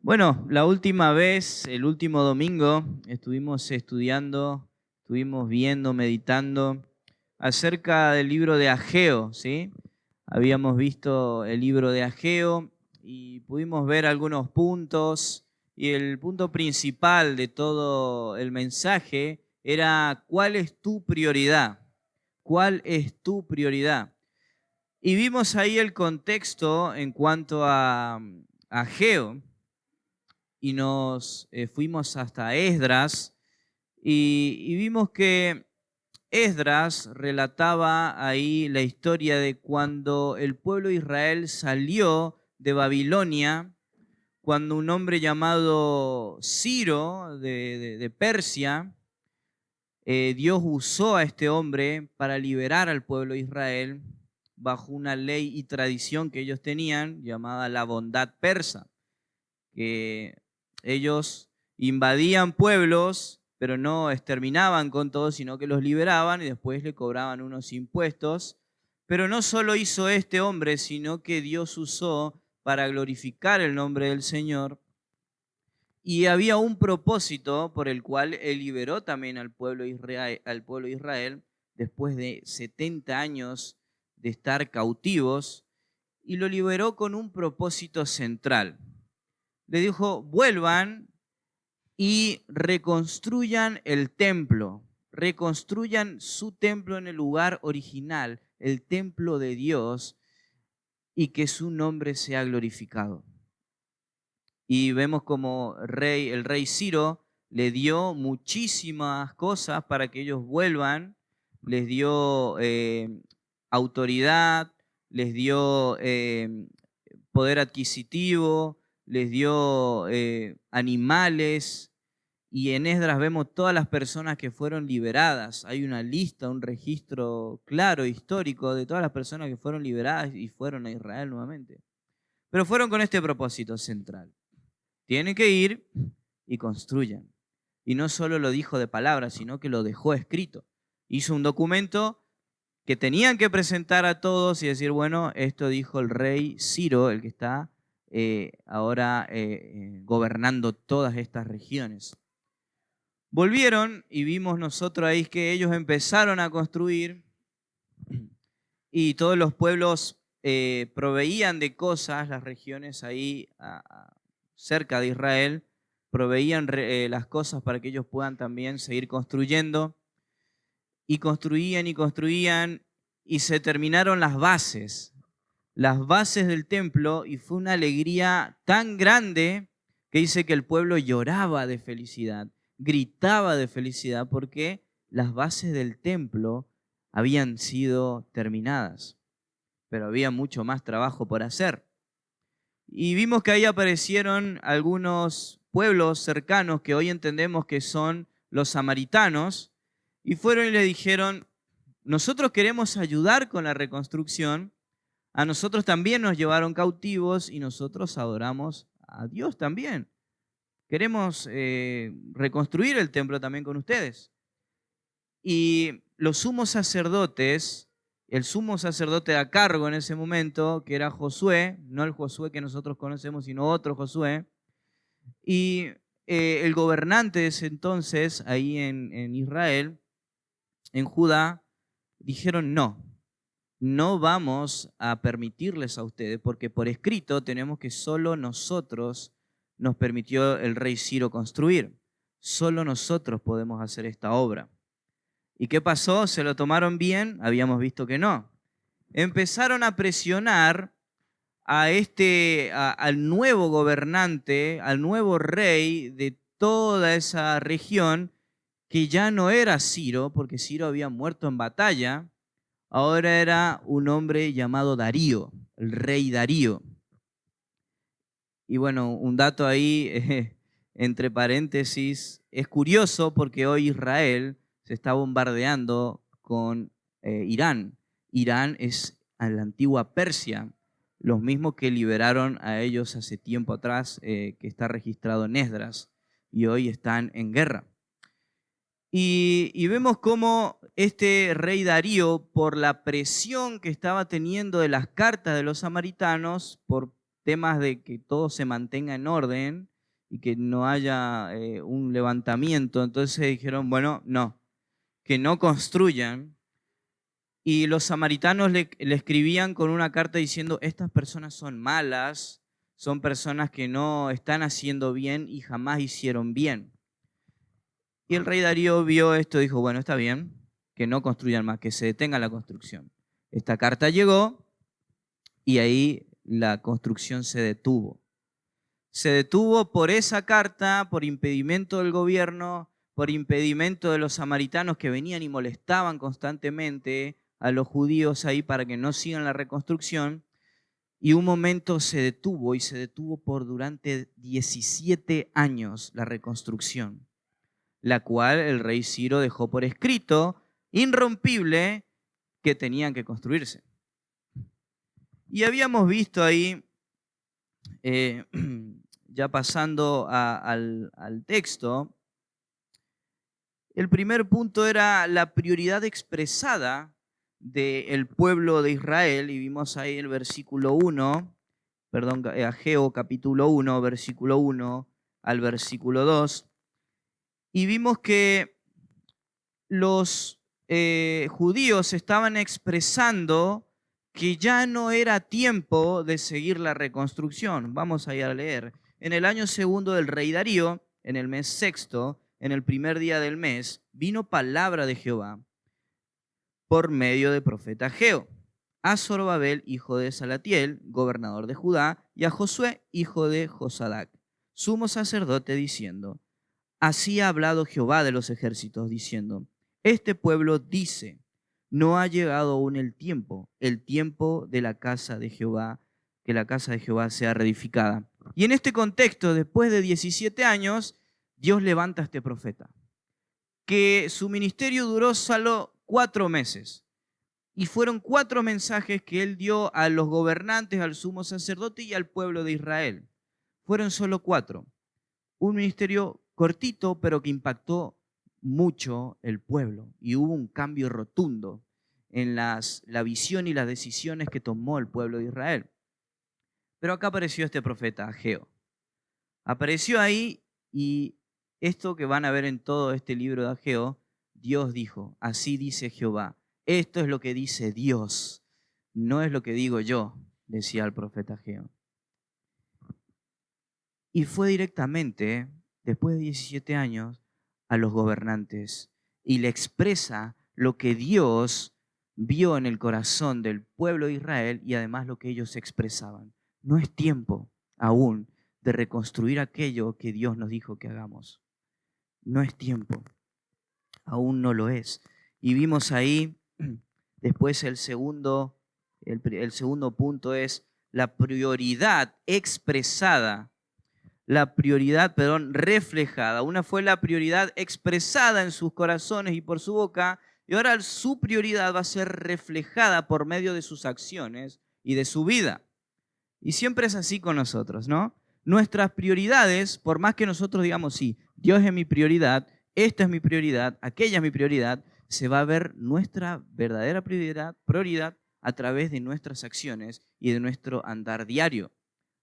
Bueno, la última vez, el último domingo, estuvimos estudiando, estuvimos viendo, meditando acerca del libro de Ageo, ¿sí? Habíamos visto el libro de Ageo y pudimos ver algunos puntos, y el punto principal de todo el mensaje era: ¿cuál es tu prioridad? ¿Cuál es tu prioridad? Y vimos ahí el contexto en cuanto a Ageo, y nos fuimos hasta Esdras y vimos que Esdras relataba ahí la historia de cuando el pueblo de Israel salió de Babilonia, cuando un hombre llamado Ciro de Persia, Dios usó a este hombre para liberar al pueblo de Israel bajo una ley y tradición que ellos tenían llamada la bondad persa, que ellos invadían pueblos, pero no exterminaban con todos, sino que los liberaban y después le cobraban unos impuestos. Pero no solo hizo este hombre, sino que Dios usó para glorificar el nombre del Señor. Y había un propósito por el cual Él liberó también al pueblo de Israel después de 70 años de estar cautivos, y lo liberó con un propósito central. Le dijo: vuelvan y reconstruyan el templo, reconstruyan su templo en el lugar original, el templo de Dios, y que su nombre sea glorificado. Y vemos como el rey Ciro le dio muchísimas cosas para que ellos vuelvan. Les dio autoridad, les dio poder adquisitivo, les dio animales. Y en Esdras vemos todas las personas que fueron liberadas. Hay una lista, un registro claro, histórico, de todas las personas que fueron liberadas y fueron a Israel nuevamente. Pero fueron con este propósito central: tienen que ir y construyan. Y no solo lo dijo de palabras, sino que lo dejó escrito. Hizo un documento que tenían que presentar a todos y decir: bueno, esto dijo el rey Ciro, el que está ahora gobernando todas estas regiones. Volvieron y vimos nosotros ahí que ellos empezaron a construir, y todos los pueblos proveían de cosas, las regiones ahí cerca de Israel, proveían las cosas para que ellos puedan también seguir construyendo, y construían, y se terminaron las bases del templo, y fue una alegría tan grande que dice que el pueblo lloraba de felicidad, gritaba de felicidad, porque las bases del templo habían sido terminadas, pero había mucho más trabajo por hacer. Y vimos que ahí aparecieron algunos pueblos cercanos que hoy entendemos que son los samaritanos, y fueron y le dijeron: nosotros queremos ayudar con la reconstrucción. A nosotros también nos llevaron cautivos y nosotros adoramos a Dios también. Queremos reconstruir el templo también con ustedes. Y los sumos sacerdotes, el sumo sacerdote a cargo en ese momento, que era Josué, no el Josué que nosotros conocemos, sino otro Josué, y el gobernante de ese entonces, ahí en Israel, en Judá, dijeron: no vamos a permitirles a ustedes, porque por escrito tenemos que solo nosotros nos permitió el rey Ciro construir. Solo nosotros podemos hacer esta obra. ¿Y qué pasó? ¿Se lo tomaron bien? Habíamos visto que no. Empezaron a presionar al nuevo gobernante, al nuevo rey de toda esa región, que ya no era Ciro, porque Ciro había muerto en batalla. Ahora era un hombre llamado Darío, el rey Darío. Y bueno, un dato ahí, entre paréntesis, es curioso porque hoy Israel se está bombardeando con Irán. Irán es a la antigua Persia, los mismos que liberaron a ellos hace tiempo atrás, que está registrado en Esdras, y hoy están en guerra. Y vemos cómo este rey Darío, por la presión que estaba teniendo de las cartas de los samaritanos, por temas de que todo se mantenga en orden, y que no haya un levantamiento. Entonces dijeron, bueno, no, que no construyan. Y los samaritanos le escribían con una carta diciendo, estas personas son malas, son personas que no están haciendo bien y jamás hicieron bien. Y el rey Darío vio esto y dijo, bueno, está bien, que no construyan más, que se detenga la construcción. Esta carta llegó y ahí la construcción se detuvo. Se detuvo por esa carta, por impedimento del gobierno, por impedimento de los samaritanos que venían y molestaban constantemente a los judíos ahí para que no sigan la reconstrucción. Y un momento se detuvo, y se detuvo por durante 17 años la reconstrucción, la cual el rey Ciro dejó por escrito, irrompible, que tenían que construirse. Y habíamos visto ahí, ya pasando al texto, el primer punto era la prioridad expresada del pueblo de Israel, y vimos ahí el versículo 1, perdón, Ageo capítulo 1, versículo 1 al versículo 2, y vimos que los judíos estaban expresando que ya no era tiempo de seguir la reconstrucción. Vamos a ir a leer. En el año segundo del rey Darío, en el mes sexto, en el primer día del mes, vino palabra de Jehová por medio del profeta Ageo a Zorobabel, hijo de Salatiel, gobernador de Judá, y a Josué, hijo de Josadac, sumo sacerdote, diciendo, así ha hablado Jehová de los ejércitos, diciendo, este pueblo dice, no ha llegado aún el tiempo de la casa de Jehová, que la casa de Jehová sea reedificada. Y en este contexto, después de 17 años, Dios levanta a este profeta, que su ministerio duró solo 4 meses. Y fueron 4 mensajes que él dio a los gobernantes, al sumo sacerdote y al pueblo de Israel. Fueron solo 4. Un ministerio cortito, pero que impactó mucho el pueblo. Y hubo un cambio rotundo en la visión y las decisiones que tomó el pueblo de Israel. Pero acá apareció este profeta, Ageo. Apareció ahí, y esto que van a ver en todo este libro de Ageo, Dios dijo, así dice Jehová. Esto es lo que dice Dios, no es lo que digo yo, decía el profeta Ageo. Y fue directamente, después de 17 años, a los gobernantes y le expresa lo que Dios vio en el corazón del pueblo de Israel y además lo que ellos expresaban. No es tiempo aún de reconstruir aquello que Dios nos dijo que hagamos. No es tiempo, aún no lo es. Y vimos ahí, después el segundo punto es la prioridad expresada, reflejada. Una fue la prioridad expresada en sus corazones y por su boca, y ahora su prioridad va a ser reflejada por medio de sus acciones y de su vida. Y siempre es así con nosotros, ¿no? Nuestras prioridades, por más que nosotros digamos, sí, Dios es mi prioridad, esta es mi prioridad, aquella es mi prioridad, se va a ver nuestra verdadera prioridad a través de nuestras acciones y de nuestro andar diario.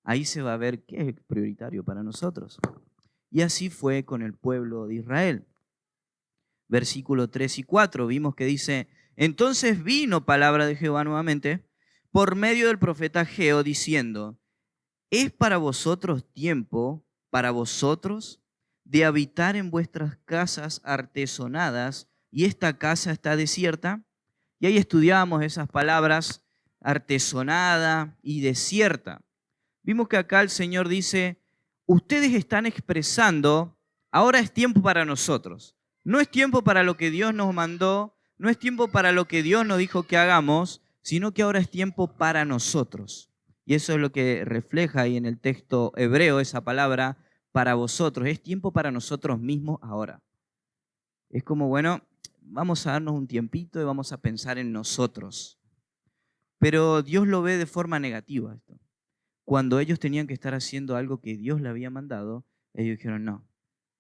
Ahí se va a ver qué es prioritario para nosotros. Y así fue con el pueblo de Israel. Versículo 3 y 4, vimos que dice, entonces vino palabra de Jehová nuevamente por medio del profeta Ageo, diciendo, ¿es para vosotros tiempo, para vosotros, de habitar en vuestras casas artesonadas, y esta casa está desierta? Y ahí estudiamos esas palabras, artesonada y desierta. Vimos que acá el Señor dice, ustedes están expresando, ahora es tiempo para nosotros. No es tiempo para lo que Dios nos mandó, no es tiempo para lo que Dios nos dijo que hagamos, sino que ahora es tiempo para nosotros. Y eso es lo que refleja ahí en el texto hebreo, esa palabra, para vosotros. Es tiempo para nosotros mismos ahora. Es como, bueno, vamos a darnos un tiempito y vamos a pensar en nosotros. Pero Dios lo ve de forma negativa esto. Cuando ellos tenían que estar haciendo algo que Dios le había mandado, ellos dijeron, no,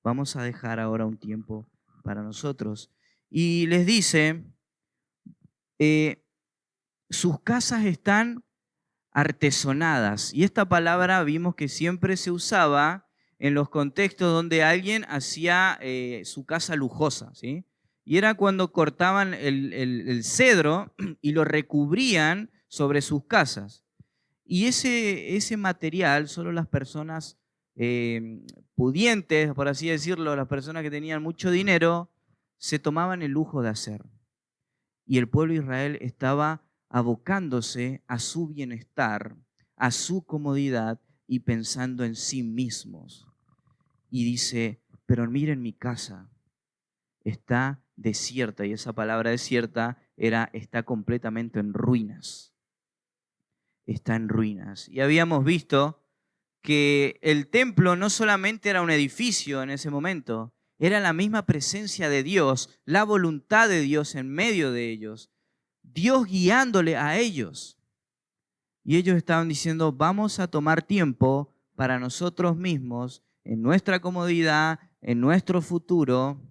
vamos a dejar ahora un tiempo para nosotros. Y les dice, sus casas están artesonadas. Y esta palabra vimos que siempre se usaba en los contextos donde alguien hacía su casa lujosa, ¿sí? Y era cuando cortaban el cedro y lo recubrían sobre sus casas. Y ese material solo las personas pudientes, por así decirlo, las personas que tenían mucho dinero, se tomaban el lujo de hacer. Y el pueblo de Israel estaba abocándose a su bienestar, a su comodidad y pensando en sí mismos. Y dice, pero miren mi casa, está desierta, y esa palabra desierta está completamente en ruinas. Está en ruinas. Y habíamos visto que el templo no solamente era un edificio en ese momento, era la misma presencia de Dios, la voluntad de Dios en medio de ellos, Dios guiándole a ellos. Y ellos estaban diciendo, vamos a tomar tiempo para nosotros mismos, en nuestra comodidad, en nuestro futuro,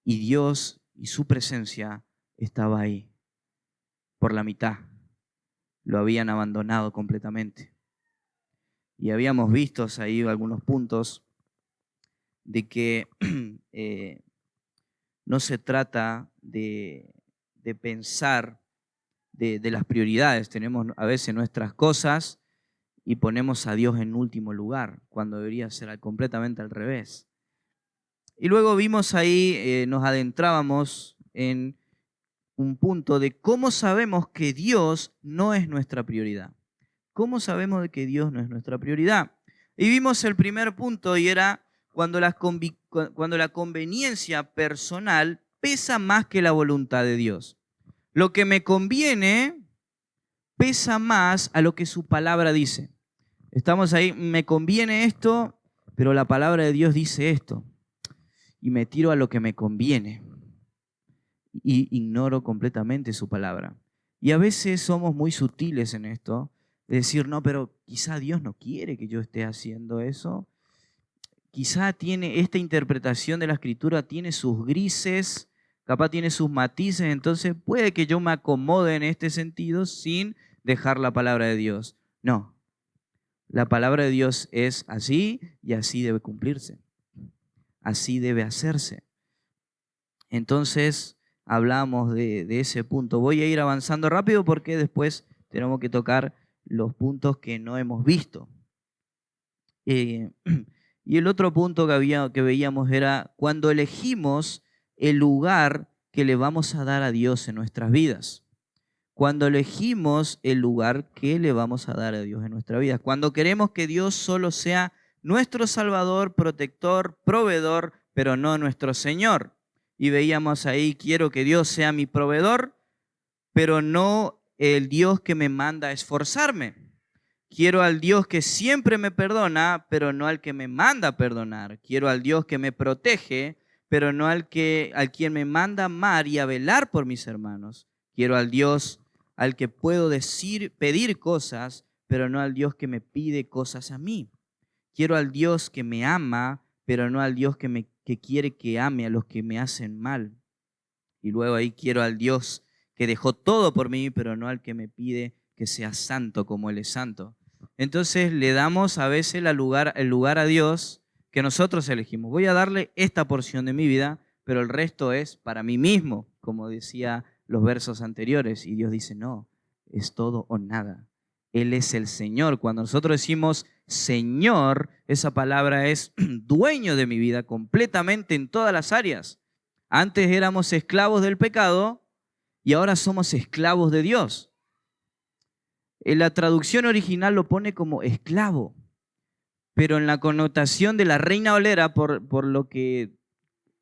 y Dios y su presencia estaba ahí, por la mitad. Lo habían abandonado completamente. Y habíamos visto ahí algunos puntos de que no se trata de pensar de las prioridades. Tenemos a veces nuestras cosas y ponemos a Dios en último lugar, cuando debería ser completamente al revés. Y luego vimos ahí, nos adentrábamos en un punto de cómo sabemos que Dios no es nuestra prioridad. ¿Cómo sabemos de que Dios no es nuestra prioridad? Y vimos el primer punto y era cuando la conveniencia personal pesa más que la voluntad de Dios. Lo que me conviene pesa más a lo que su palabra dice. Estamos ahí, me conviene esto, pero la palabra de Dios dice esto. Y me tiro a lo que me conviene. Y ignoro completamente su palabra. Y a veces somos muy sutiles en esto, de decir, no, pero quizá Dios no quiere que yo esté haciendo eso. Quizá esta interpretación de la Escritura tiene sus grises, capaz tiene sus matices, entonces puede que yo me acomode en este sentido sin dejar la palabra de Dios. No, la palabra de Dios es así y así debe cumplirse. Así debe hacerse. Entonces, hablamos de ese punto. Voy a ir avanzando rápido porque después tenemos que tocar los puntos que no hemos visto. Y el otro punto que veíamos era cuando elegimos el lugar que le vamos a dar a Dios en nuestras vidas. Cuando elegimos el lugar que le vamos a dar a Dios en nuestras vidas. Cuando queremos que Dios solo sea nuestro Salvador, protector, proveedor, pero no nuestro Señor. Y veíamos ahí, quiero que Dios sea mi proveedor, pero no el Dios que me manda a esforzarme. Quiero al Dios que siempre me perdona, pero no al que me manda a perdonar. Quiero al Dios que me protege, pero no al quien me manda a amar y a velar por mis hermanos. Quiero al Dios al que puedo pedir cosas, pero no al Dios que me pide cosas a mí. Quiero al Dios que me ama, pero no al Dios que quiere que ame a los que me hacen mal. Y luego ahí quiero al Dios que dejó todo por mí, pero no al que me pide que sea santo como Él es santo. Entonces le damos a veces el lugar a Dios que nosotros elegimos. Voy a darle esta porción de mi vida, pero el resto es para mí mismo, como decía los versos anteriores. Y Dios dice, no, es todo o nada. Él es el Señor. Cuando nosotros decimos Señor, esa palabra es dueño de mi vida completamente en todas las áreas. Antes éramos esclavos del pecado y ahora somos esclavos de Dios. En la traducción original lo pone como esclavo, pero en la connotación de la Reina Valera, por lo que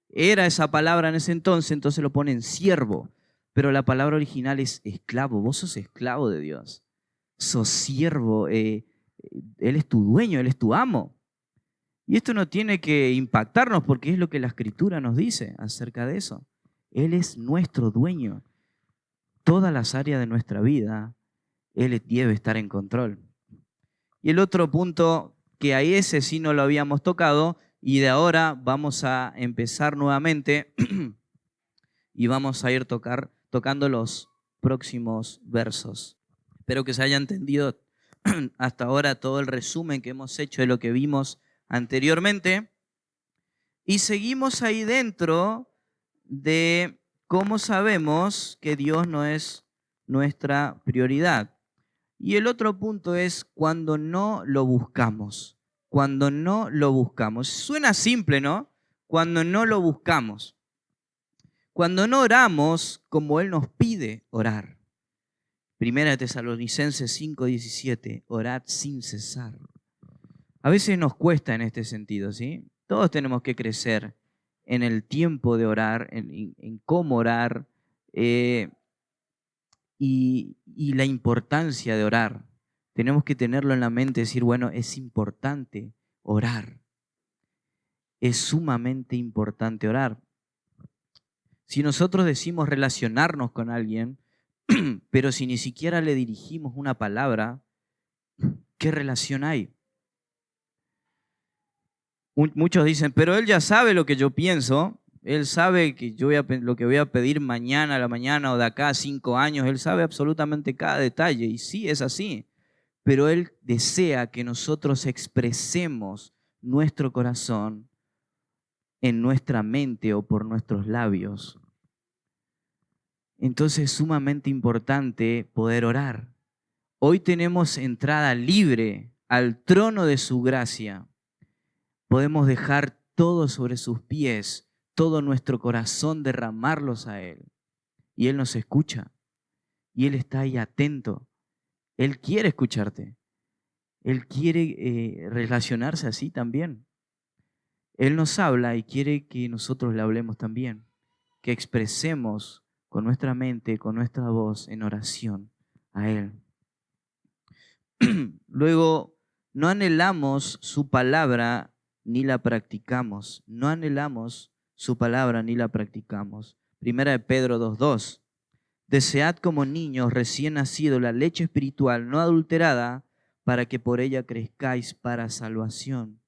era esa palabra en ese entonces lo pone en siervo, pero la palabra original es esclavo. Vos sos esclavo de Dios, sos siervo, Él es tu dueño, Él es tu amo. Y esto no tiene que impactarnos porque es lo que la Escritura nos dice acerca de eso. Él es nuestro dueño. Todas las áreas de nuestra vida, Él debe estar en control. Y el otro punto, que a ese sí no lo habíamos tocado, y de ahora vamos a empezar nuevamente y vamos a ir tocando los próximos versos. Espero que se haya entendido hasta ahora todo el resumen que hemos hecho de lo que vimos anteriormente. Y seguimos ahí dentro de cómo sabemos que Dios no es nuestra prioridad. Y el otro punto es cuando no lo buscamos. Cuando no lo buscamos. Suena simple, ¿no? Cuando no lo buscamos. Cuando no oramos como Él nos pide orar. Primera de Tesalonicenses 5:17, orad sin cesar. A veces nos cuesta en este sentido, ¿sí? Todos tenemos que crecer en el tiempo de orar, en cómo orar y la importancia de orar. Tenemos que tenerlo en la mente, decir, bueno, es importante orar. Es sumamente importante orar. Si nosotros decimos relacionarnos con alguien, pero si ni siquiera le dirigimos una palabra, ¿qué relación hay? Muchos dicen, pero él ya sabe lo que yo pienso, él sabe que lo que voy a pedir mañana a la mañana o de acá a 5 años, él sabe absolutamente cada detalle, y sí, es así, pero él desea que nosotros expresemos nuestro corazón en nuestra mente o por nuestros labios. Entonces es sumamente importante poder orar. Hoy tenemos entrada libre al trono de su gracia. Podemos dejar todo sobre sus pies, todo nuestro corazón, derramarlos a Él. Y Él nos escucha. Y Él está ahí atento. Él quiere escucharte. Él quiere relacionarse así también. Él nos habla y quiere que nosotros le hablemos también. Que expresemos con nuestra mente, con nuestra voz en oración a Él. Luego, no anhelamos su palabra ni la practicamos. No anhelamos su palabra ni la practicamos. Primera de Pedro 2:2. Desead como niños recién nacidos la leche espiritual no adulterada para que por ella crezcáis para salvación.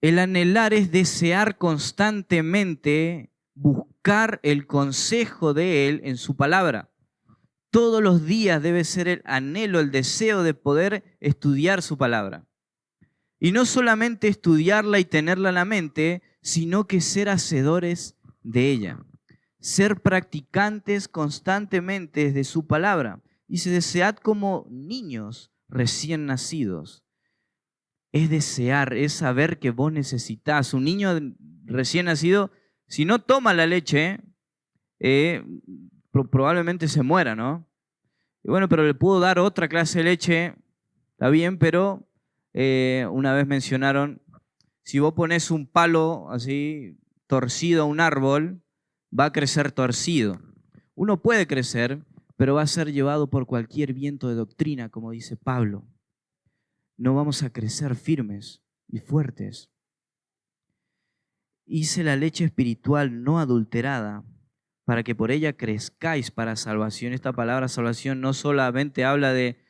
El anhelar es desear constantemente buscar el consejo de Él en su palabra. Todos los días debe ser el anhelo, el deseo de poder estudiar su palabra. Y no solamente estudiarla y tenerla en la mente, sino que ser hacedores de ella. Ser practicantes constantemente de su palabra. Dice, desead como niños recién nacidos. Es desear, es saber que vos necesitas. Un niño recién nacido, si no toma la leche, probablemente se muera, ¿no? Y bueno, pero le puedo dar otra clase de leche, está bien, pero una vez mencionaron, si vos pones un palo así torcido a un árbol, va a crecer torcido. Uno puede crecer, pero va a ser llevado por cualquier viento de doctrina, como dice Pablo. No vamos a crecer firmes y fuertes. Hice la leche espiritual no adulterada para que por ella crezcáis para salvación. Esta palabra salvación no solamente habla de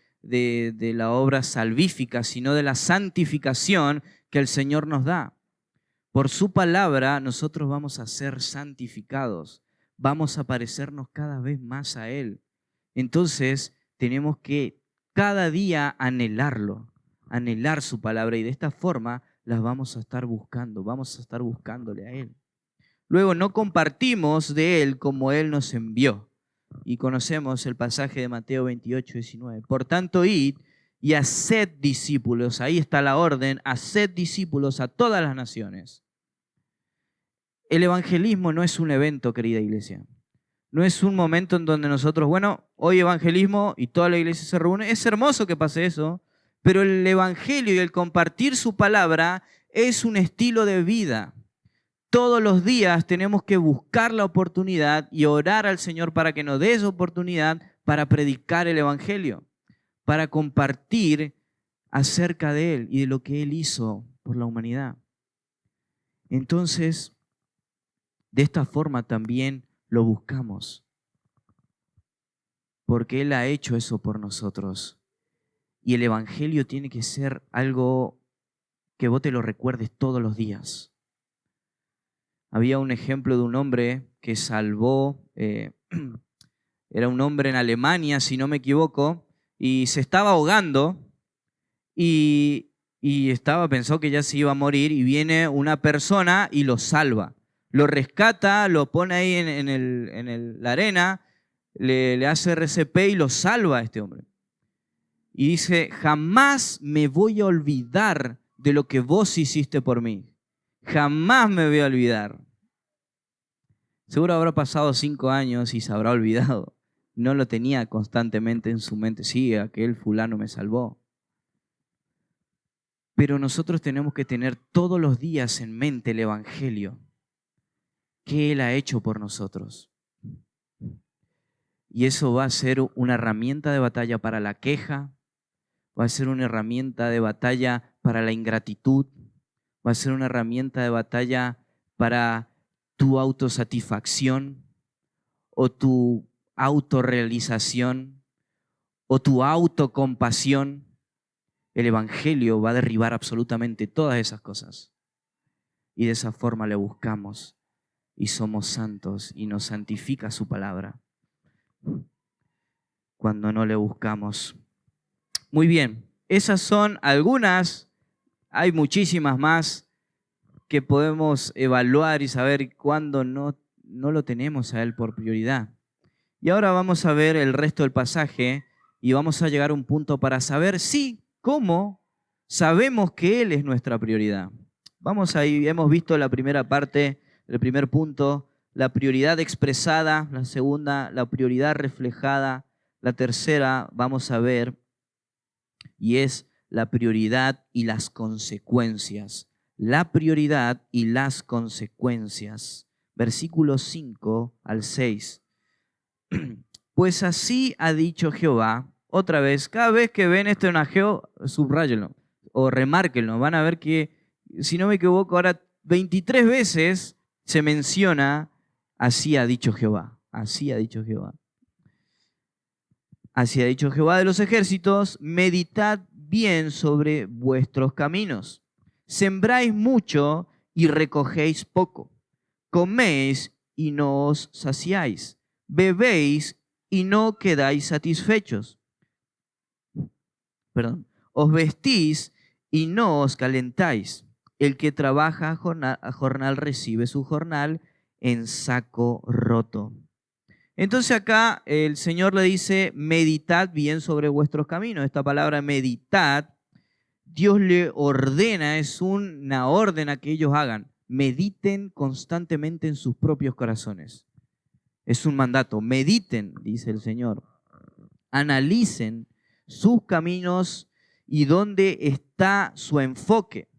la obra salvífica, sino de la santificación que el Señor nos da. Por su palabra nosotros vamos a ser santificados, vamos a parecernos cada vez más a Él. Entonces tenemos que cada día anhelarlo, anhelar su palabra, y de esta forma las vamos a estar buscando, vamos a estar buscándole a Él. Luego no compartimos de Él como Él nos envió. Y conocemos el pasaje de Mateo 28:19. Por tanto, id y haced discípulos. Ahí está la orden, haced discípulos a todas las naciones. El evangelismo no es un evento, querida iglesia. No es un momento en donde nosotros, bueno, hoy evangelismo y toda la iglesia se reúne. Es hermoso que pase eso, pero el evangelio y el compartir su palabra es un estilo de vida. Todos los días tenemos que buscar la oportunidad y orar al Señor para que nos dé esa oportunidad para predicar el evangelio, para compartir acerca de Él y de lo que Él hizo por la humanidad. Entonces, de esta forma también lo buscamos, porque Él ha hecho eso por nosotros. Y el evangelio tiene que ser algo que vos te lo recuerdes todos los días. Había un ejemplo de un hombre que salvó, era un hombre en Alemania, si no me equivoco, y se estaba ahogando, y y pensó que ya se iba a morir, y viene una persona y lo salva. Lo rescata, lo pone ahí en la arena, le hace RCP y lo salva a este hombre. Y dice, jamás me voy a olvidar de lo que vos hiciste por mí. Jamás me voy a olvidar. Seguro habrá pasado 5 años y se habrá olvidado. No lo tenía constantemente en su mente. Sí, aquel fulano me salvó. Pero nosotros tenemos que tener todos los días en mente el Evangelio. ¿Qué Él ha hecho por nosotros? Y eso va a ser una herramienta de batalla para la queja, va a ser una herramienta de batalla para la ingratitud, va a ser una herramienta de batalla para tu autosatisfacción o tu autorrealización o tu autocompasión. El Evangelio va a derribar absolutamente todas esas cosas. Y de esa forma le buscamos y somos santos y nos santifica su palabra cuando no le buscamos. Muy bien, esas son algunas, hay muchísimas más que podemos evaluar y saber cuándo no lo tenemos a Él por prioridad. Y ahora vamos a ver el resto del pasaje y vamos a llegar a un punto para saber cómo sabemos que Él es nuestra prioridad. Vamos ahí, hemos visto la primera parte, el primer punto, la prioridad expresada, la segunda, la prioridad reflejada, la tercera vamos a ver, y es la prioridad y las consecuencias. La prioridad y las consecuencias. Versículos 5 al 6. Pues así ha dicho Jehová. Otra vez, cada vez que ven esto en Ageo, subráyenlo o remárquenlo. Van a ver que, si no me equivoco, ahora 23 veces se menciona así ha dicho Jehová. Así ha dicho Jehová. Así ha dicho Jehová de los ejércitos, meditad bien sobre vuestros caminos. Sembráis mucho y recogéis poco. Coméis y no os saciáis. Bebéis y no quedáis satisfechos. Os vestís y no os calentáis. El que trabaja a jornal recibe su jornal en saco roto. Entonces acá el Señor le dice, meditad bien sobre vuestros caminos. Esta palabra meditad, Dios le ordena, es una orden a que ellos hagan. Mediten constantemente en sus propios corazones. Es un mandato. Mediten, dice el Señor. Analicen sus caminos y dónde está su enfoque.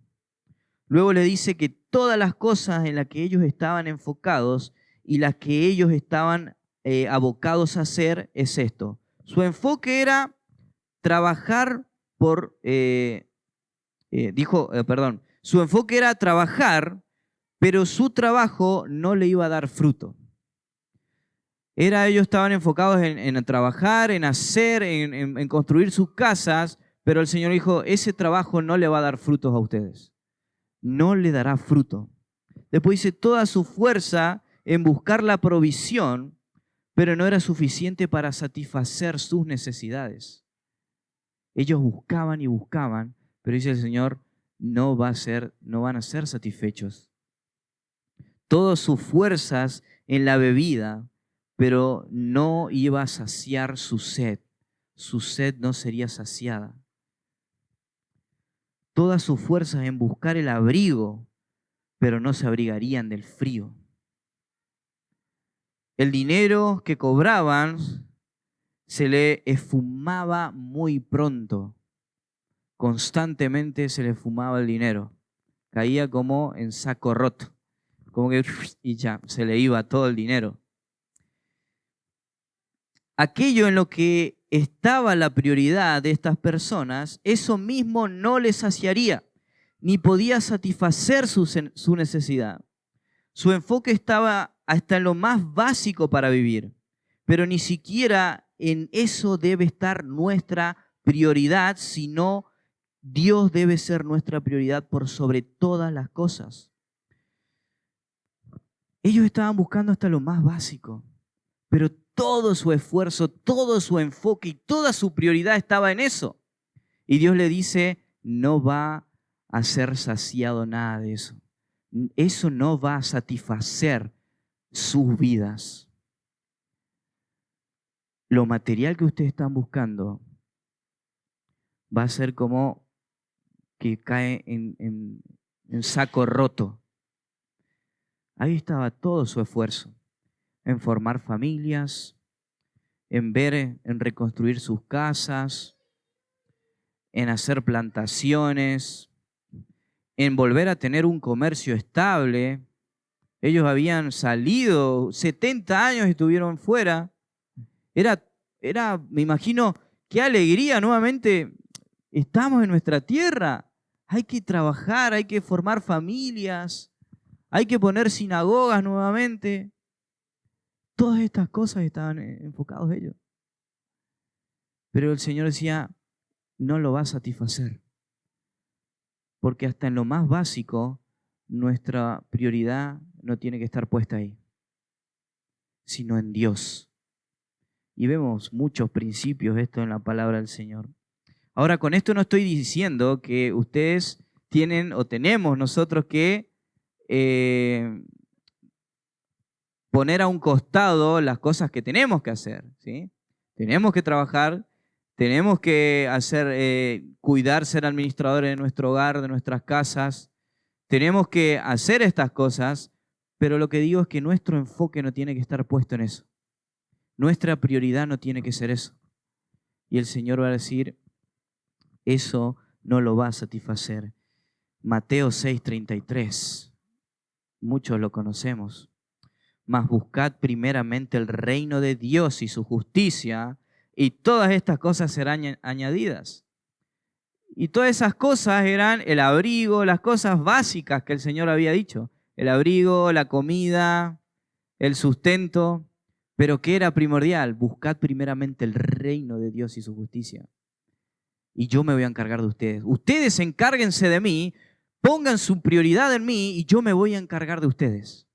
Luego le dice que todas las cosas en las que ellos estaban enfocados y las que ellos estaban abocados a hacer es esto. Su enfoque era trabajar su enfoque era trabajar, pero su trabajo no le iba a dar fruto. Ellos estaban enfocados en trabajar, en hacer, en construir sus casas, pero el Señor dijo, ese trabajo no le va a dar frutos a ustedes. No le dará fruto. Después dice, toda su fuerza en buscar la provisión, pero no era suficiente para satisfacer sus necesidades. Ellos buscaban y buscaban, pero dice el Señor, no van a ser satisfechos. Todas sus fuerzas en la bebida, pero no iba a saciar su sed. Su sed no sería saciada. Todas sus fuerzas en buscar el abrigo, pero no se abrigarían del frío. El dinero que cobraban se le esfumaba muy pronto. Constantemente se le esfumaba el dinero. Caía como en saco roto. Como que y ya, se le iba todo el dinero. Aquello en lo que estaba la prioridad de estas personas, eso mismo no les saciaría, ni podía satisfacer su necesidad. Su enfoque estaba hasta en lo más básico para vivir, pero ni siquiera en eso debe estar nuestra prioridad, sino Dios debe ser nuestra prioridad por sobre todas las cosas. Ellos estaban buscando hasta lo más básico, pero todo su esfuerzo, todo su enfoque y toda su prioridad estaba en eso. Y Dios le dice, no va a ser saciado nada de eso. Eso no va a satisfacer sus vidas. Lo material que ustedes están buscando va a ser como que cae en saco roto. Ahí estaba todo su esfuerzo, en formar familias, en reconstruir sus casas, en hacer plantaciones, en volver a tener un comercio estable. Ellos habían salido, 70 años estuvieron fuera. Me imagino, qué alegría nuevamente. Estamos en nuestra tierra. Hay que trabajar, hay que formar familias, hay que poner sinagogas nuevamente. Todas estas cosas estaban enfocados ellos. Pero el Señor decía, no lo va a satisfacer. Porque hasta en lo más básico, nuestra prioridad no tiene que estar puesta ahí, sino en Dios. Y vemos muchos principios de esto en la palabra del Señor. Ahora, con esto no estoy diciendo que ustedes tienen o tenemos nosotros que poner a un costado las cosas que tenemos que hacer, ¿sí? Tenemos que trabajar, tenemos que cuidar, ser administradores de nuestro hogar, de nuestras casas. Tenemos que hacer estas cosas, pero lo que digo es que nuestro enfoque no tiene que estar puesto en eso. Nuestra prioridad no tiene que ser eso. Y el Señor va a decir, eso no lo va a satisfacer. Mateo 6:33. Muchos lo conocemos. Mas buscad primeramente el reino de Dios y su justicia, y todas estas cosas serán añadidas. Y todas esas cosas eran el abrigo, las cosas básicas que el Señor había dicho. El abrigo, la comida, el sustento. Pero ¿qué era primordial? Buscad primeramente el reino de Dios y su justicia. Y yo me voy a encargar de ustedes. Ustedes encárguense de mí, pongan su prioridad en mí y yo me voy a encargar de ustedes.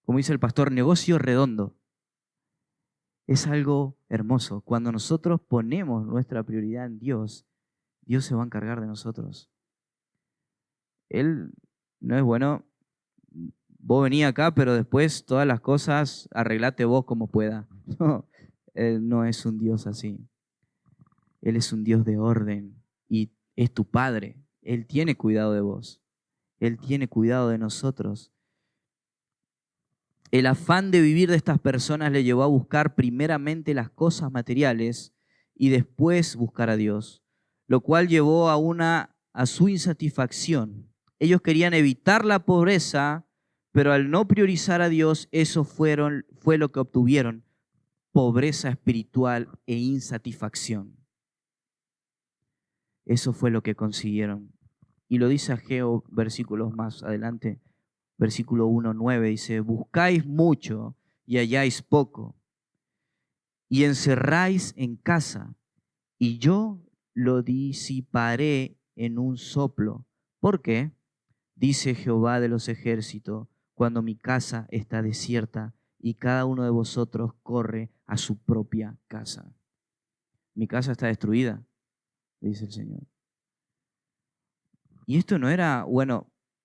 Como dice el pastor, negocio redondo. Es algo hermoso. Cuando nosotros ponemos nuestra prioridad en Dios, Dios se va a encargar de nosotros. Él no es bueno, vos vení acá, pero después todas las cosas arreglate vos como pueda. No, Él no es un Dios así. Él es un Dios de orden y es tu Padre. Él tiene cuidado de vos. Él tiene cuidado de nosotros. El afán de vivir de estas personas le llevó a buscar primeramente las cosas materiales y después buscar a Dios, lo cual llevó a su insatisfacción. Ellos querían evitar la pobreza, pero al no priorizar a Dios, eso fue lo que obtuvieron: pobreza espiritual e insatisfacción. Eso fue lo que consiguieron. Y lo dice Ageo versículos más adelante. Versículo 1:9 dice, buscáis mucho y halláis poco, y encerráis en casa, y yo lo disiparé en un soplo. ¿Por qué? Dice Jehová de los ejércitos, cuando mi casa está desierta y cada uno de vosotros corre a su propia casa. Mi casa está destruida, dice el Señor. Y esto no era,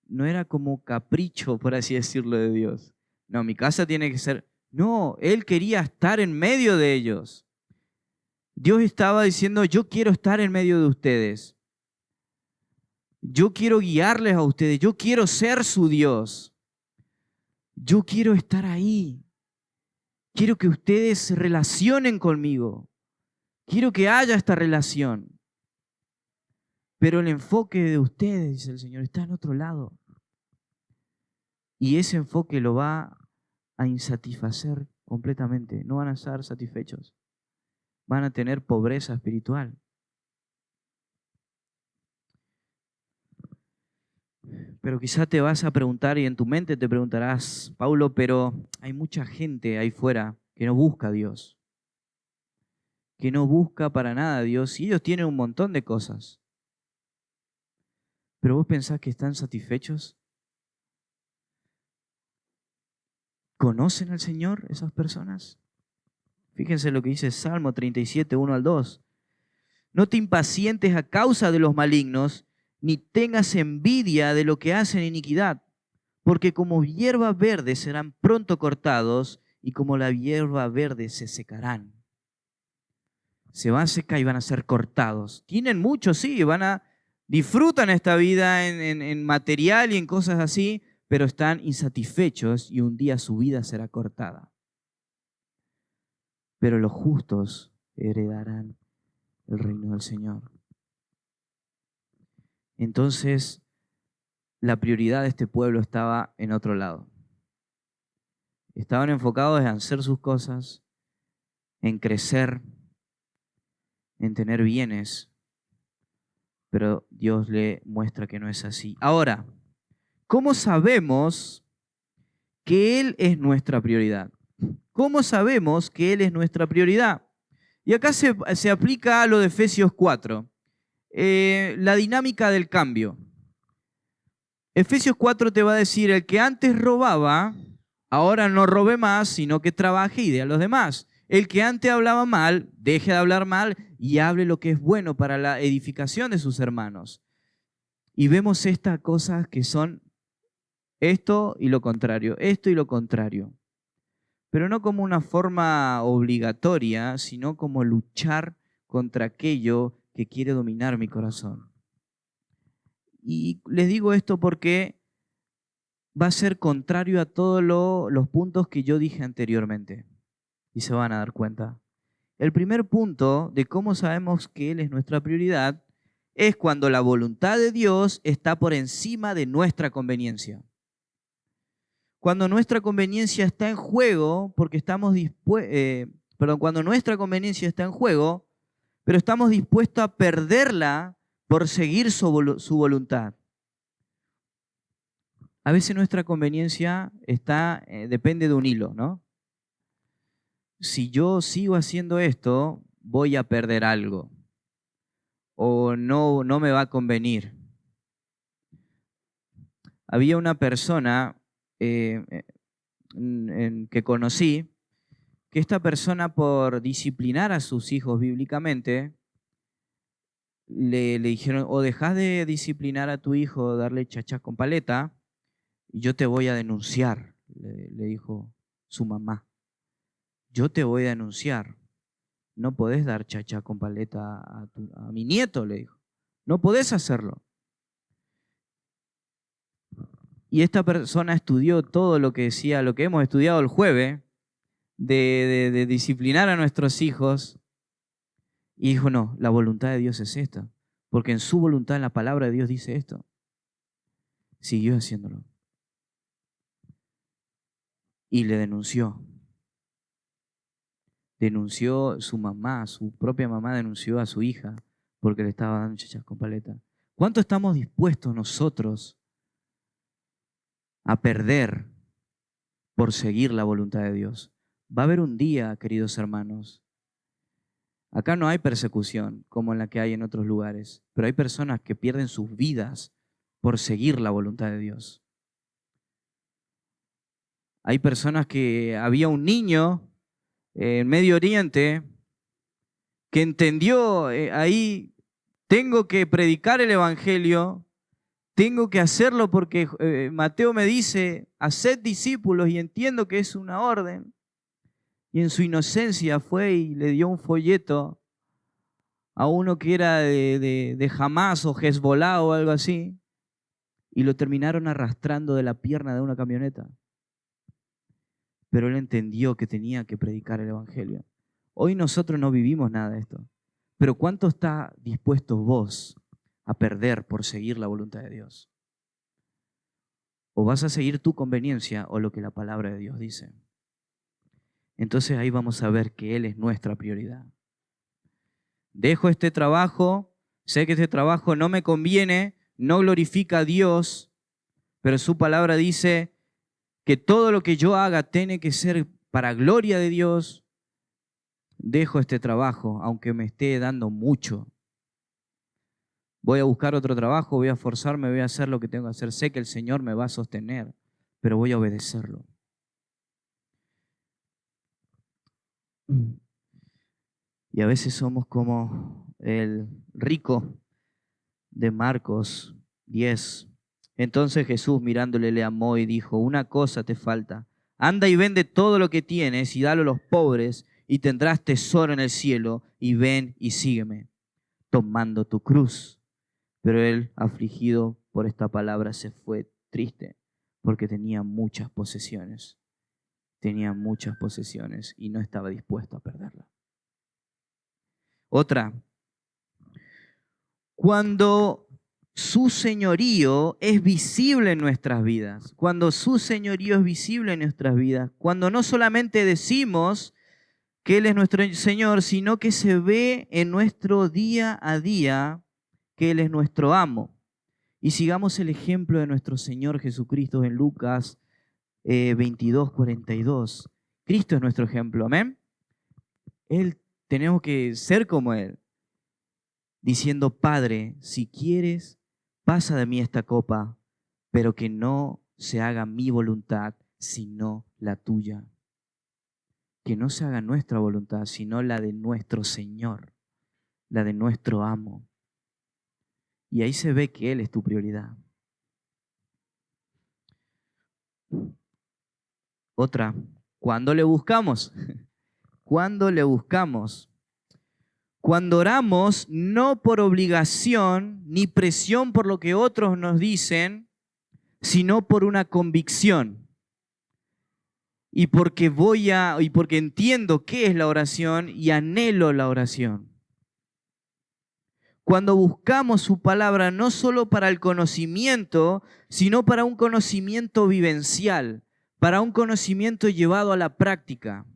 no era como capricho, por así decirlo, de Dios. No, mi casa tiene que ser... No, Él quería estar en medio de ellos. Dios estaba diciendo, yo quiero estar en medio de ustedes. Yo quiero guiarles a ustedes. Yo quiero ser su Dios. Yo quiero estar ahí. Quiero que ustedes se relacionen conmigo. Quiero que haya esta relación. Pero el enfoque de ustedes, dice el Señor, está en otro lado. Y ese enfoque lo va a insatisfacer completamente. No van a estar satisfechos. Van a tener pobreza espiritual. Pero quizá te vas a preguntar y en tu mente te preguntarás, Paulo, pero hay mucha gente ahí fuera que no busca a Dios. Que no busca para nada a Dios. Y ellos tienen un montón de cosas. ¿Pero vos pensás que están satisfechos? ¿Conocen al Señor esas personas? Fíjense lo que dice Salmo 37, 1 al 2. No te impacientes a causa de los malignos, ni tengas envidia de lo que hacen iniquidad, porque como hierba verde serán pronto cortados y como la hierba verde se secarán. Se van a secar y van a ser cortados. Tienen mucho, sí, disfrutan esta vida en material y en cosas así, pero están insatisfechos y un día su vida será cortada. Pero los justos heredarán el reino del Señor. Entonces, la prioridad de este pueblo estaba en otro lado. Estaban enfocados en hacer sus cosas, en crecer, en tener bienes, pero Dios le muestra que no es así. Ahora, ¿cómo sabemos que Él es nuestra prioridad? ¿Cómo sabemos que Él es nuestra prioridad? Y acá se aplica a lo de Efesios 4, la dinámica del cambio. Efesios 4 te va a decir, el que antes robaba, ahora no robe más, sino que trabaje y dé a los demás. El que antes hablaba mal, deje de hablar mal y hable lo que es bueno para la edificación de sus hermanos. Y vemos estas cosas que son esto y lo contrario, esto y lo contrario. Pero no como una forma obligatoria, sino como luchar contra aquello que quiere dominar mi corazón. Y les digo esto porque va a ser contrario a todos los puntos que yo dije anteriormente. Y se van a dar cuenta. El primer punto de cómo sabemos que Él es nuestra prioridad es cuando la voluntad de Dios está por encima de nuestra conveniencia. Cuando nuestra conveniencia está en juego, porque cuando nuestra conveniencia está en juego, pero estamos dispuestos a perderla por seguir su voluntad. A veces nuestra conveniencia depende de un hilo, ¿no? Si yo sigo haciendo esto, voy a perder algo o no me va a convenir. Había una persona que conocí, que esta persona por disciplinar a sus hijos bíblicamente, le dijeron, o dejas de disciplinar a tu hijo, darle chachas con paleta, y yo te voy a denunciar, le dijo su mamá. Yo te voy a denunciar. No podés dar chacha con paleta a mi nieto, le dijo. No podés hacerlo. Y esta persona estudió todo lo que decía, lo que hemos estudiado el jueves, de disciplinar a nuestros hijos. Y dijo, no, la voluntad de Dios es esta. Porque en su voluntad, en la palabra de Dios dice esto. Siguió haciéndolo. Y le denunció. Denunció su mamá, su propia mamá denunció a su hija porque le estaba dando chachas con paleta. ¿Cuánto estamos dispuestos nosotros a perder por seguir la voluntad de Dios? Va a haber un día, queridos hermanos. Acá no hay persecución como en la que hay en otros lugares, pero hay personas que pierden sus vidas por seguir la voluntad de Dios. Hay personas que había un niño en Medio Oriente que entendió ahí, tengo que predicar el Evangelio, tengo que hacerlo porque Mateo me dice, haced discípulos y entiendo que es una orden. Y en su inocencia fue y le dio un folleto a uno que era de Hamas o Hezbollah o algo así, y lo terminaron arrastrando de la pierna de una camioneta. Pero él entendió que tenía que predicar el Evangelio. Hoy nosotros no vivimos nada de esto. Pero ¿cuánto está dispuesto vos a perder por seguir la voluntad de Dios? O vas a seguir tu conveniencia o lo que la palabra de Dios dice. Entonces ahí vamos a ver que Él es nuestra prioridad. Dejo este trabajo, sé que este trabajo no me conviene, no glorifica a Dios, pero su palabra dice que todo lo que yo haga tiene que ser para gloria de Dios. Dejo este trabajo, aunque me esté dando mucho. Voy a buscar otro trabajo, voy a esforzarme, voy a hacer lo que tengo que hacer. Sé que el Señor me va a sostener, pero voy a obedecerlo. Y a veces somos como el rico de Marcos 10. Entonces Jesús mirándole le amó y dijo, una cosa te falta. Anda y vende todo lo que tienes y dalo a los pobres y tendrás tesoro en el cielo y ven y sígueme, tomando tu cruz. Pero él, afligido por esta palabra, se fue triste porque tenía muchas posesiones. Tenía muchas posesiones y no estaba dispuesto a perderla. Otra, cuando su señorío es visible en nuestras vidas, cuando su señorío es visible en nuestras vidas, cuando no solamente decimos que Él es nuestro Señor, sino que se ve en nuestro día a día que Él es nuestro amo. Y sigamos el ejemplo de nuestro Señor Jesucristo en Lucas 22:42. Cristo es nuestro ejemplo, amén. Tenemos que ser como Él, diciendo, Padre, si quieres, pasa de mí esta copa, pero que no se haga mi voluntad, sino la tuya. Que no se haga nuestra voluntad, sino la de nuestro Señor, la de nuestro amo. Y ahí se ve que Él es tu prioridad. Otra, ¿cuándo le buscamos? ¿Cuándo le buscamos? Cuando oramos, no por obligación ni presión por lo que otros nos dicen, sino por una convicción. Y porque entiendo qué es la oración y anhelo la oración. Cuando buscamos su palabra no solo para el conocimiento, sino para un conocimiento vivencial, para un conocimiento llevado a la práctica.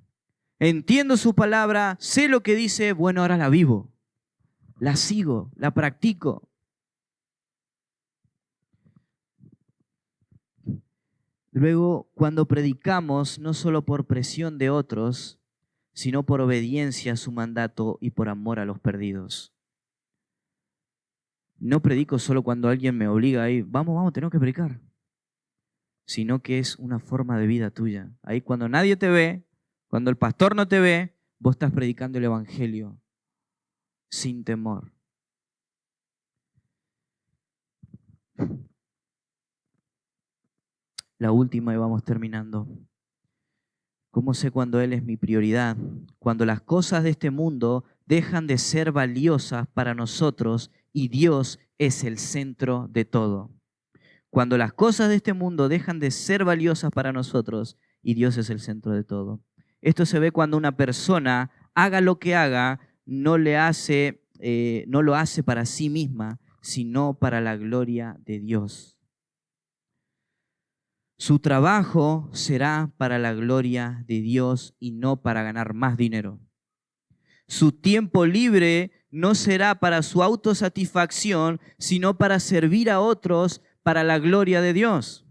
Entiendo su palabra, sé lo que dice, bueno, ahora la vivo, la sigo, la practico. Luego, cuando predicamos, no solo por presión de otros, sino por obediencia a su mandato y por amor a los perdidos. No predico solo cuando alguien me obliga a ir, vamos, tenemos que predicar, sino que es una forma de vida tuya. Ahí cuando nadie te ve, cuando el pastor no te ve, vos estás predicando el evangelio sin temor. La última y vamos terminando. ¿Cómo sé cuando Él es mi prioridad? Cuando las cosas de este mundo dejan de ser valiosas para nosotros y Dios es el centro de todo. Cuando las cosas de este mundo dejan de ser valiosas para nosotros y Dios es el centro de todo. Esto se ve cuando una persona, haga lo que haga, no lo hace para sí misma, sino para la gloria de Dios. Su trabajo será para la gloria de Dios y no para ganar más dinero. Su tiempo libre no será para su autosatisfacción, sino para servir a otros para la gloria de Dios.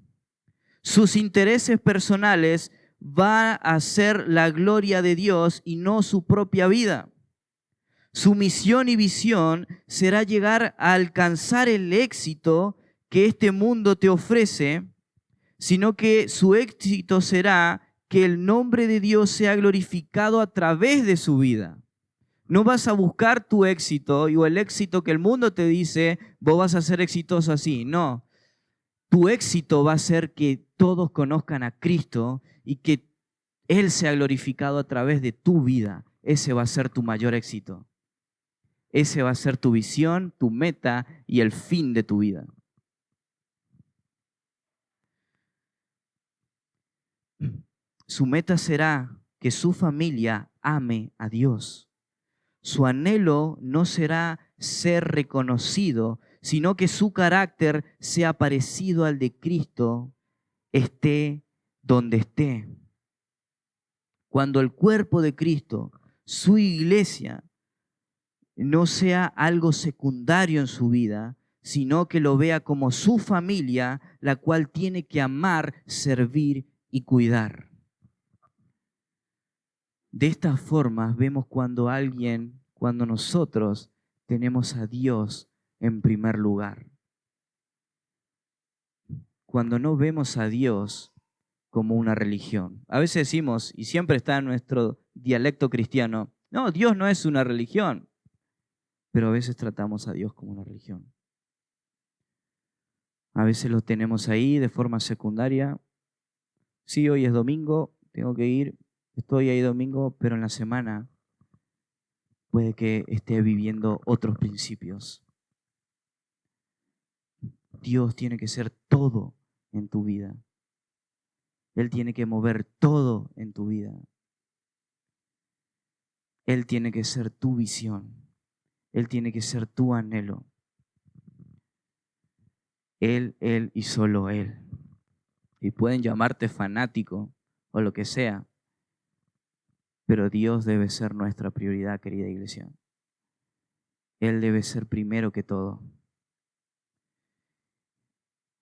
Sus intereses personales van a ser la gloria de Dios y no su propia vida. Su misión y visión será llegar a alcanzar el éxito que este mundo te ofrece, sino que su éxito será que el nombre de Dios sea glorificado a través de su vida. No vas a buscar tu éxito o el éxito que el mundo te dice, vos vas a ser exitoso así. No, tu éxito va a ser que todos conozcan a Cristo y que Él sea glorificado a través de tu vida. Ese va a ser tu mayor éxito. Ese va a ser tu visión, tu meta y el fin de tu vida. Su meta será que su familia ame a Dios. Su anhelo no será ser reconocido, sino que su carácter sea parecido al de Cristo, esté donde esté. Cuando el cuerpo de Cristo, su iglesia, no sea algo secundario en su vida, sino que lo vea como su familia, la cual tiene que amar, servir y cuidar. De estas formas vemos cuando nosotros tenemos a Dios en primer lugar. Cuando no vemos a Dios como una religión. A veces decimos, y siempre está en nuestro dialecto cristiano, no, Dios no es una religión. Pero a veces tratamos a Dios como una religión. A veces lo tenemos ahí de forma secundaria. Sí, hoy es domingo, tengo que ir, estoy ahí domingo, pero en la semana puede que esté viviendo otros principios. Dios tiene que ser todo en tu vida. Él tiene que mover todo en tu vida. Él tiene que ser tu visión. Él tiene que ser tu anhelo. Él y solo Él. Y pueden llamarte fanático o lo que sea, pero Dios debe ser nuestra prioridad, querida iglesia. Él debe ser primero que todo.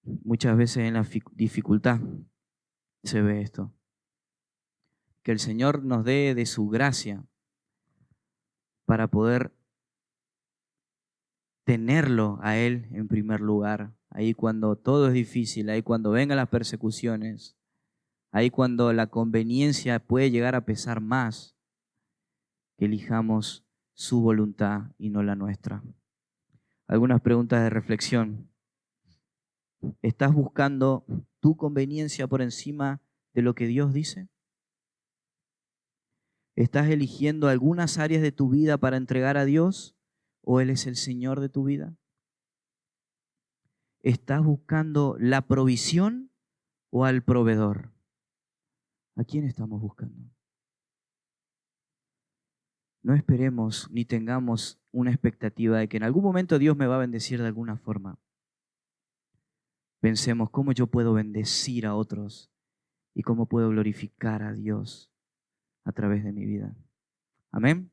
Muchas veces en la dificultad se ve esto. Que el Señor nos dé de su gracia para poder tenerlo a Él en primer lugar. Ahí cuando todo es difícil, ahí cuando vengan las persecuciones, ahí cuando la conveniencia puede llegar a pesar más, que elijamos su voluntad y no la nuestra. Algunas preguntas de reflexión. ¿Estás buscando tu conveniencia por encima de lo que Dios dice? ¿Estás eligiendo algunas áreas de tu vida para entregar a Dios o Él es el Señor de tu vida? ¿Estás buscando la provisión o al proveedor? ¿A quién estamos buscando? No esperemos ni tengamos una expectativa de que en algún momento Dios me va a bendecir de alguna forma. Pensemos cómo yo puedo bendecir a otros y cómo puedo glorificar a Dios a través de mi vida. Amén.